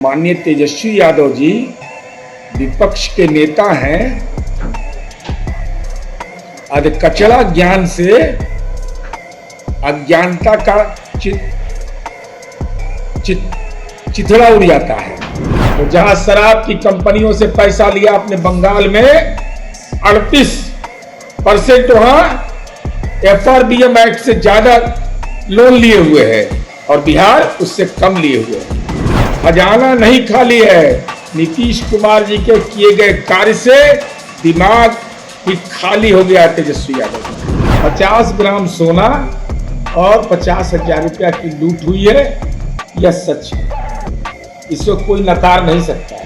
माननीय तेजस्वी यादव जी विपक्ष के नेता हैं। कचरा ज्ञान से अज्ञानता का चिथड़ा उड़ जाता है। तो जहां शराब की कंपनियों से पैसा लिया आपने बंगाल में 38% वहां FRBM एक्ट से ज्यादा लोन लिए हुए हैं और बिहार उससे कम लिए हुए हैं। खजाना नहीं खाली है। नीतीश कुमार जी के किए गए कार्य से दिमाग ही खाली हो गया तेजस्वी यादव का। 50 ग्राम सोना और 50,000 रुपया की लूट हुई है, यह सच है, इसको कोई नकार नहीं सकता।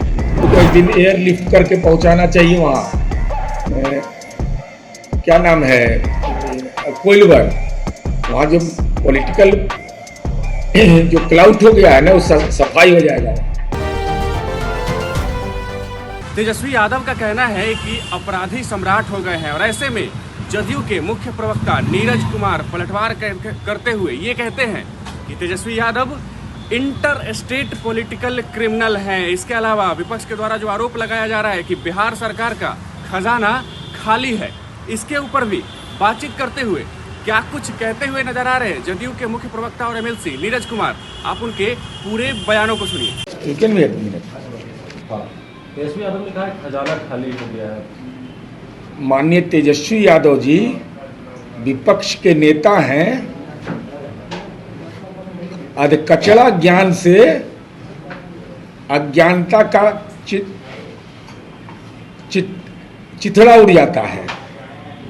तो एक दिन एयरलिफ्ट करके पहुंचाना चाहिए वहां, क्या नाम है, कोइलवर, वहां जो पॉलिटिकल जो क्लाउड हो गया है ना, वो सफाई हो जाएगा। तेजस्वी यादव का कहना है कि अपराधी सम्राट हो गए हैं और ऐसे में जदयू के मुख्य प्रवक्ता नीरज कुमार पलटवार करते हुए ये कहते हैं कि Tejashwi Yadav inter state political criminal हैं। इसके अलावा विपक्ष के द्वारा जो आरोप लगाया जा रहा है कि बिहार सरकार का खजाना खाली है, इसके ऊपर भी बातचीत करते हुए क्या कुछ कहते हुए नजर आ रहे हैं जदयू के मुख्य प्रवक्ता और MLC नीरज कुमार। आप उनके पूरे बयानों को सुनिए। तेजस्वी यादव ने कहा खजाना खाली हो गया है। माननीय तेजस्वी यादव जी विपक्ष के नेता हैं। कचरा ज्ञान से अज्ञानता का चिथड़ा उड़ जाता है।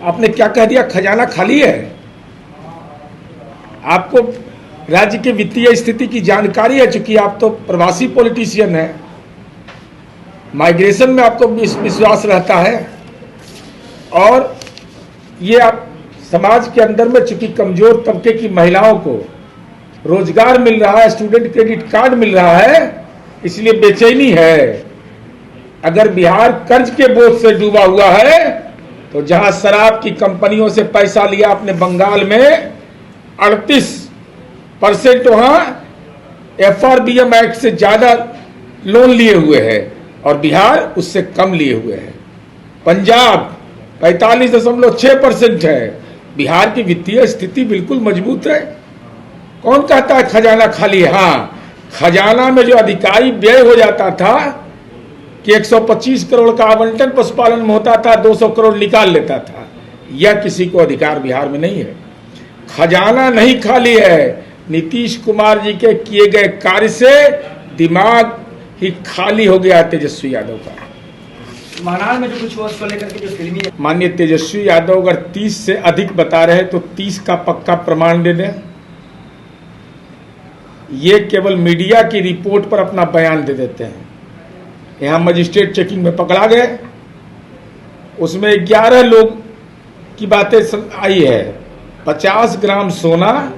आपने क्या कह दिया? खजाना खाली है। आपको राज्य के वित्तीय स्थिति की जानकारी है, चूंकि आप तो प्रवासी पॉलिटिशियन हैं, माइग्रेशन में आपको विश्वास रहता है और ये आप समाज के अंदर में चूंकि कमजोर तबके की महिलाओं को रोजगार मिल रहा है, स्टूडेंट क्रेडिट कार्ड मिल रहा है, इसलिए बेचैनी है। अगर बिहार कर्ज के बोझ से डूबा हुआ है तो जहां शराब की कंपनियों से पैसा लिया आपने बंगाल में 38% वहां FRBM एक्ट से ज्यादा लोन लिए हुए हैं और बिहार उससे कम लिए हुए हैं। पंजाब 45.6% है। बिहार की वित्तीय स्थिति बिल्कुल मजबूत है। कौन कहता है खजाना खाली है? हाँ, खजाना में जो अधिकारी व्यय हो जाता था कि 125 करोड़ का आवंटन पशुपालन में होता था, 200 करोड़ निकाल लेता था, यह किसी को अधिकार बिहार में नहीं है। खजाना नहीं खाली है। नीतीश कुमार जी के किए गए कार्य से दिमाग ही खाली हो गया तेजस्वी यादव का। महाराष्ट्र में जो कुछ हुआ उसको लेकर के जो फिल्मी माननीय तेजस्वी यादव अगर 30 से अधिक बता रहे हैं तो 30 का पक्का प्रमाण दे दें। ये केवल मीडिया की रिपोर्ट पर अपना बयान दे देते हैं। यहां मजिस्ट्रेट चेकिंग में पकड़ा गए, उसमें 11 लोग की बातें आई है। 50 ग्राम सोना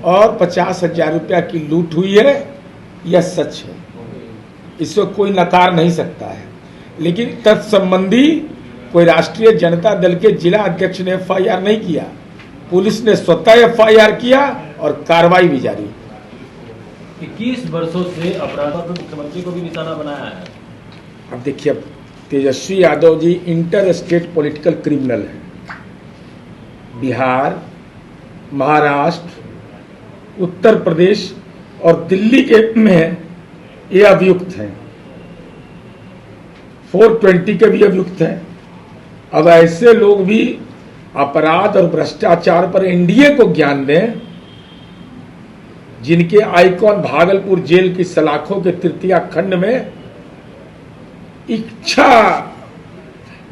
और 50,000 रुपया की लूट हुई है, यह सच है, इसको कोई नकार नहीं सकता है। लेकिन तत्संबंधी कोई राष्ट्रीय जनता दल के जिला अध्यक्ष ने FIR नहीं किया, पुलिस ने स्वतः FIR किया और कार्रवाई भी जारी। 21 वर्षों से अपराधों पर मुख्यमंत्री को भी निशाना बनाया है। अब देखिए, अब Tejashwi Yadav ji inter state political criminal हैं। बिहार, महाराष्ट्र, उत्तर प्रदेश और दिल्ली के में ये अभियुक्त हैं। 420 के भी अभियुक्त हैं। अब ऐसे लोग भी अपराध और भ्रष्टाचार पर NDA को ज्ञान दें, जिनके आइकॉन भागलपुर जेल की सलाखों के तृतीया खंड में इच्छा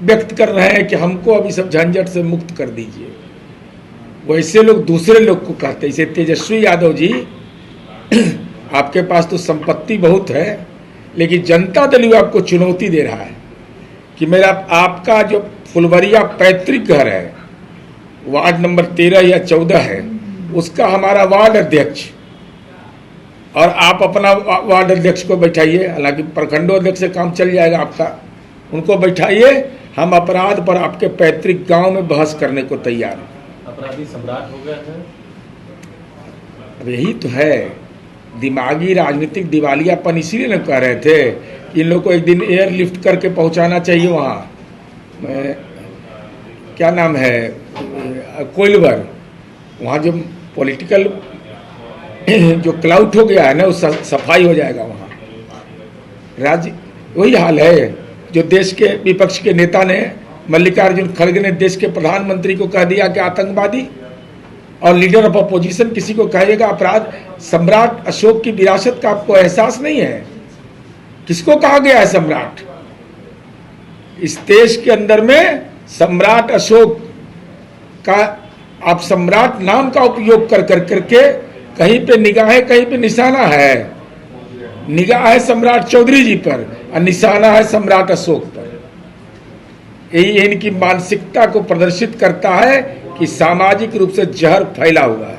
व्यक्त कर रहे हैं कि हमको अभी सब झंझट से मुक्त कर दीजिए, वैसे लोग दूसरे लोग को कहते हैं। इसे तेजस्वी यादव जी आपके पास तो संपत्ति बहुत है, लेकिन जनता दल आपको चुनौती दे रहा है कि मेरा आपका जो फुलवरिया पैतृक घर है, वार्ड नंबर 13 या 14 है, उसका हमारा वार्ड अध्यक्ष, और आप अपना वार्ड अध्यक्ष को बैठाइए, हालांकि प्रखंडों अध्यक्ष से काम चल जाएगा आपका, उनको बैठाइए, हम अपराध पर आपके पैतृक गांव में बहस करने को तैयार हैं। अपराधी सम्राट हो गए हैं। अब यही तो है दिमागी राजनीतिक दिवालियापन इसीलिए न कह रहे थे कि इन लोग को एक दिन एयरलिफ्ट करके पहुंचाना चाहिए वहाँ, क्या नाम है, कोइलवर, वहाँ जो पॉलिटिकल जो क्लाउड हो गया है ना, वो सफाई हो जाएगा वहाँ। राज्य वही हाल है जो देश के विपक्ष के नेता ने, मल्लिकार्जुन खड़गे ने देश के प्रधानमंत्री को कह दिया कि आतंकवादी, और लीडर ऑफ अपोजिशन किसी को कहेगा अपराध। सम्राट अशोक की विरासत का आपको एहसास नहीं है? किसको कहा गया है सम्राट? इस देश के अंदर में सम्राट अशोक का, आप सम्राट नाम का उपयोग कर करके कहीं पे निगाहें, कहीं पे निशाना है। निगाह है सम्राट चौधरी जी पर और निशाना है सम्राट अशोक पर। यही इनकी मानसिकता को प्रदर्शित करता है कि सामाजिक रूप से जहर फैला हुआ है।